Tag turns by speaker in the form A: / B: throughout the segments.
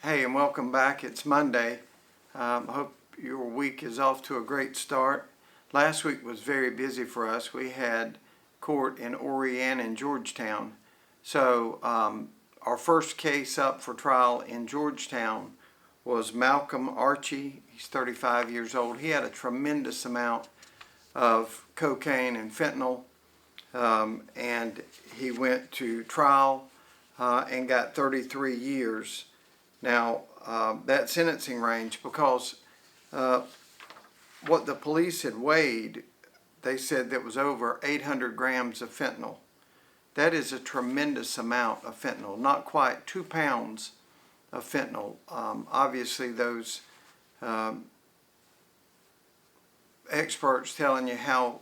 A: Hey, and welcome back. It's Monday. I hope your week is off to a great start. Last week was very busy for us. We had court in Horry and in Georgetown. So our first case up for trial in Georgetown was Malcolm Archie. He's 35 years old. He had a tremendous amount of cocaine and fentanyl, and he went to trial and got 33 years. Now, that sentencing range, because what the police had weighed, they said that was over 800 grams of fentanyl. That is a tremendous amount of fentanyl, not quite 2 pounds of fentanyl. Obviously, those experts telling you how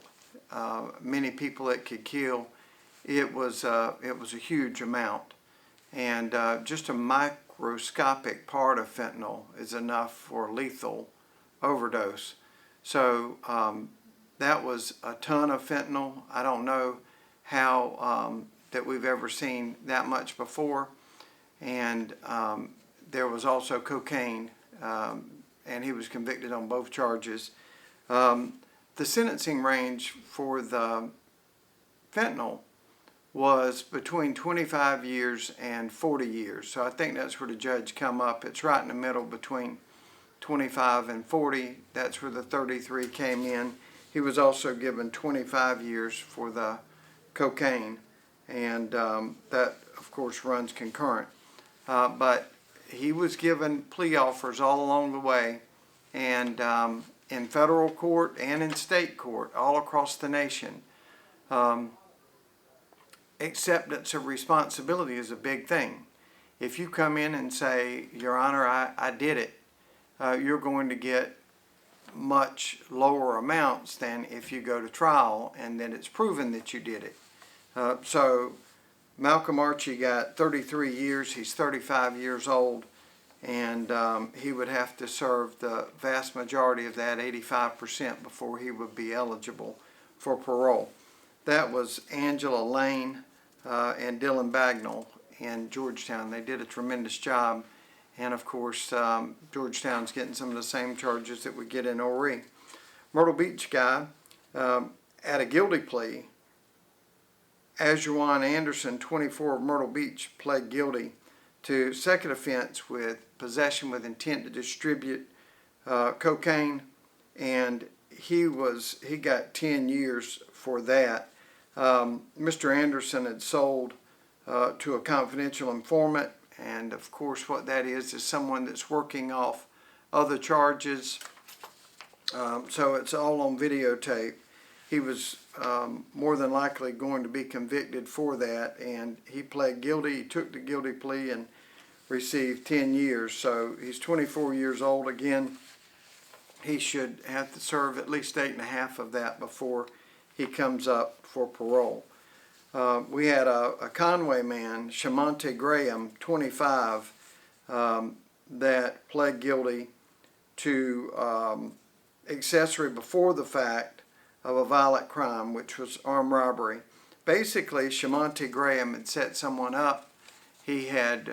A: many people it could kill, it was a huge amount. And just a microscopic part of fentanyl is enough for lethal overdose. So that was a ton of fentanyl. I don't know how that we've ever seen that much before. And there was also cocaine, and he was convicted on both charges. The sentencing range for the fentanyl was between 25 years and 40 years. So I think that's where the judge come up. It's right in the middle between 25 and 40. That's where the 33 came in. He was also given 25 years for the cocaine, and that, of course, runs concurrent. But he was given plea offers all along the way, and in federal court and in state court all across the nation. Acceptance of responsibility is a big thing. If you come in and say, Your Honor, I did it, you're going to get much lower amounts than if you go to trial and then it's proven that you did it. So Malcolm Archie got 33 years. He's 35 years old, and he would have to serve the vast majority of that, 85%, before he would be eligible for parole. That was Angela Lane and Dylan Bagnall in Georgetown. They did a tremendous job, and of course Georgetown's getting some of the same charges that we get in Horry. Myrtle Beach guy at a guilty plea. Ajuan Anderson, 24, of Myrtle Beach, pled guilty to second offense with possession with intent to distribute cocaine, and he got 10 years for that. Mr. Anderson had sold to a confidential informant, and of course what that is someone that's working off other charges, so it's all on videotape. He was more than likely going to be convicted for that, and he pled guilty. He took the guilty plea and received 10 years. So he's 24 years old. Again, he should have to serve at least 8.5 of that before he comes up for parole. We had a Conway man, Shamonte Graham, 25, that pled guilty to accessory before the fact of a violent crime, which was armed robbery. Basically, Shamonte Graham had set someone up. We had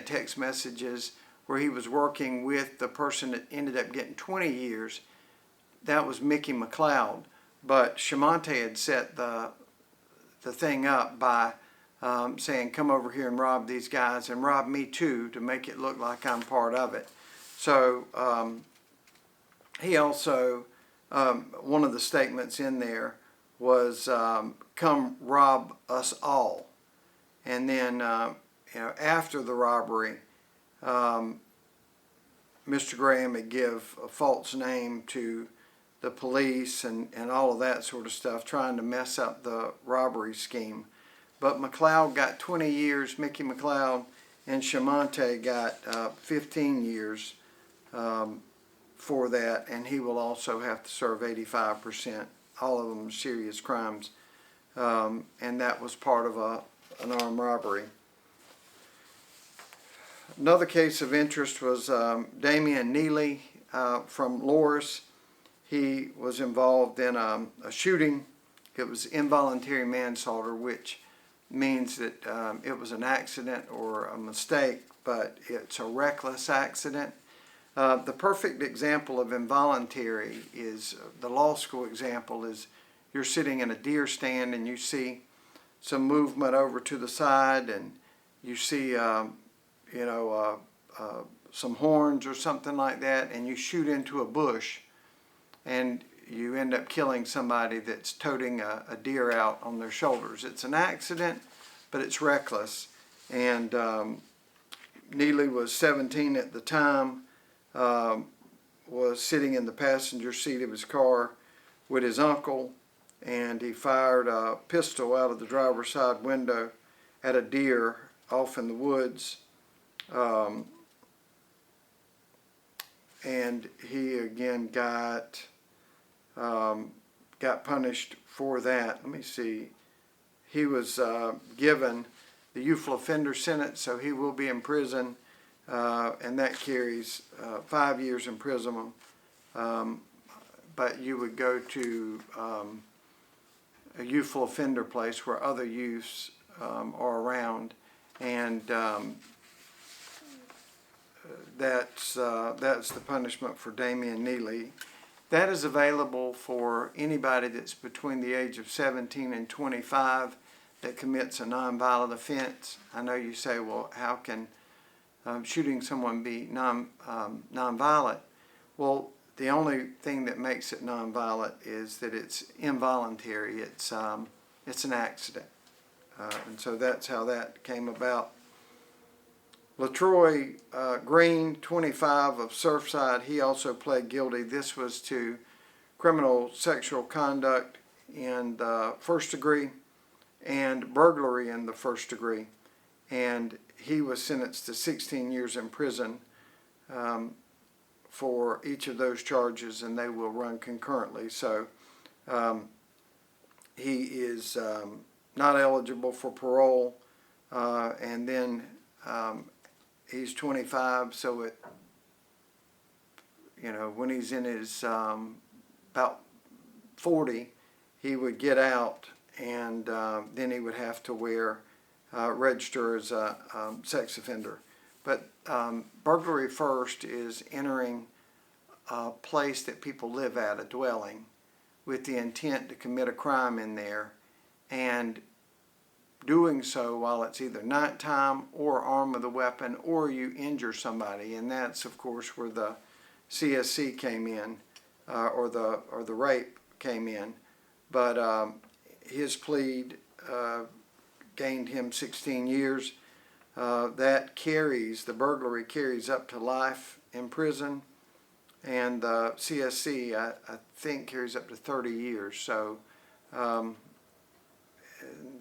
A: text messages where he was working with the person that ended up getting 20 years. That was Mickey McLeod. But Shamonte had set the thing up by saying, come over here and rob these guys and rob me too, to make it look like I'm part of it. So he also, one of the statements in there was, come rob us all. And then after the robbery, Mr. Graham would give a false name to the police and all of that sort of stuff, trying to mess up the robbery scheme. But McLeod got 20 years, Mickey McLeod, and Shamonte got 15 years for that, and he will also have to serve 85%, all of them serious crimes, and that was part of an armed robbery. Another case of interest was Damian Neely from Loris. He was involved in a shooting. It was involuntary manslaughter, which means that it was an accident or a mistake, but it's a reckless accident. The perfect example of involuntary is the law school example is you're sitting in a deer stand and you see some movement over to the side and you see some horns or something like that, and you shoot into a bush and you end up killing somebody that's toting a deer out on their shoulders. It's an accident, but it's reckless. And Neely was 17 at the time, was sitting in the passenger seat of his car with his uncle, and he fired a pistol out of the driver's side window at a deer off in the woods. And he again got punished for that. Let me see. He was given the youthful offender sentence, so he will be in prison, and that carries 5 years imprisonment. But you would go to a youthful offender place where other youths are around, and that's the punishment for Damian Neely. That is available for anybody that's between the age of 17 and 25 that commits a nonviolent offense. I know you say, well, how can shooting someone be nonviolent? Well, the only thing that makes it nonviolent is that it's involuntary. It's an accident, and so that's how that came about. LaTroy Green, 25, of Surfside, he also pled guilty. This was to criminal sexual conduct in the first degree and burglary in the first degree. And he was sentenced to 16 years in prison for each of those charges, and they will run concurrently. So he is not eligible for parole, and then he's 25, so when he's in his about 40, he would get out, and then he would have to register as a sex offender. But burglary first is entering a place that people live at, a dwelling, with the intent to commit a crime in there, and doing so while it's either nighttime or armed with a weapon, or you injure somebody, and that's of course where the CSC came in, or the rape came in. But his plea gained him 16 years. The burglary carries up to life in prison, and the CSC I think carries up to 30 years. So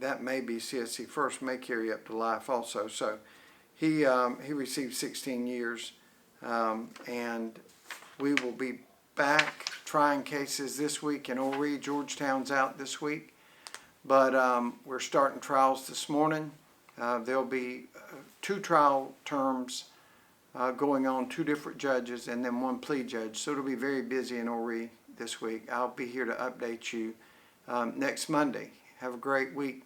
A: that may be CSC first, may carry up to life also. So he received 16 years, and we will be back trying cases this week in Horry. Georgetown's out this week, but we're starting trials this morning. There'll be 2 trial terms going on, 2 different judges, and then 1 plea judge. So it'll be very busy in Horry this week. I'll be here to update you next Monday. Have a great week.